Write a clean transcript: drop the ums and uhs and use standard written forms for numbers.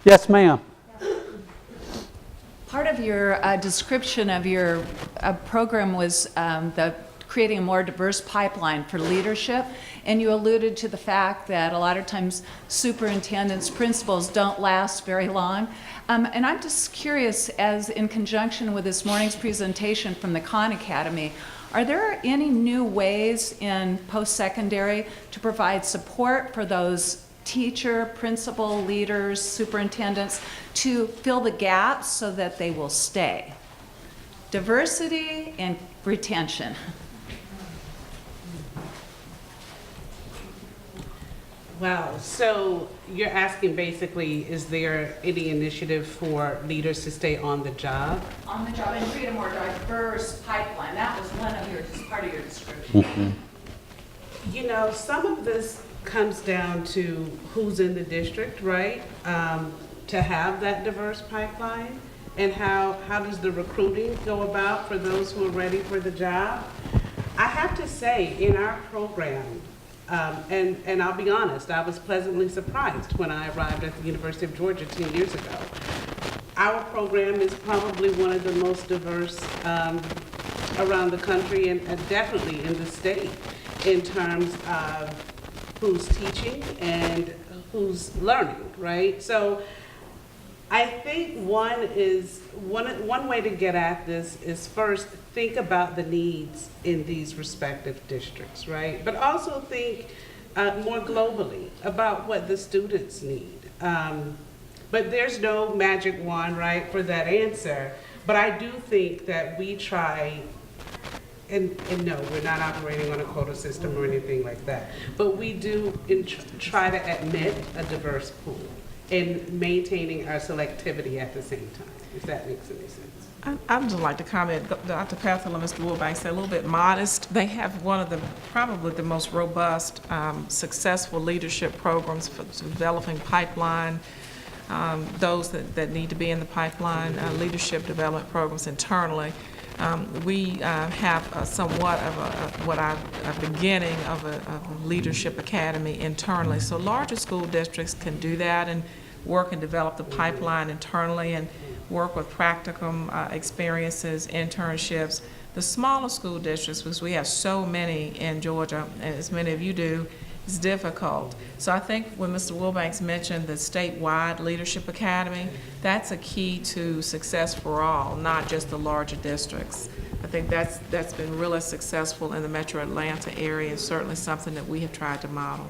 Yes, ma'am. Part of your description of your program was creating a more diverse pipeline for leadership, and you alluded to the fact that a lot of times superintendents, principals don't last very long. And I'm just curious, as in conjunction with this morning's presentation from the Khan Academy, are there any new ways in post-secondary to provide support for those teacher, principal, leaders, superintendents to fill the gaps so that they will stay? Diversity and retention. Wow, so you're asking basically, is there any initiative for leaders to stay on the job? On the job and create a more diverse pipeline. That was part of your description. You know, some of this comes down to who's in the district, right? To have that diverse pipeline, and how does the recruiting go about for those who are ready for the job? I have to say, in our program, and I'll be honest, I was pleasantly surprised when I arrived at the University of Georgia 10 years ago. Our program is probably one of the most diverse around the country, and definitely in the state, in terms of who's teaching and who's learning, right? So I think one way to get at this is first think about the needs in these respective districts, right? But also think more globally about what the students need. But there's no magic wand, right, for that answer. But I do think that we try, and no, we're not operating on a quota system or anything like that, but we do try to admit a diverse pool and maintaining our selectivity at the same time, if that makes any sense. I'd just like to comment, Dr. Pethel and Mr. Wilbanks, they're a little bit modest. They have one of the, probably the most robust, successful leadership programs for developing pipeline, those that need to be in the pipeline, leadership development programs internally. We have somewhat of a beginning of a leadership academy internally. So larger school districts can do that and work and develop the pipeline internally and work with practicum experiences, internships. The smaller school districts, because we have so many in Georgia, and as many of you do, it's difficult. So I think when Mr. Wilbanks mentioned the statewide leadership academy, that's a key to success for all, not just the larger districts. I think that's been really successful in the Metro Atlanta area, and certainly something that we have tried to model.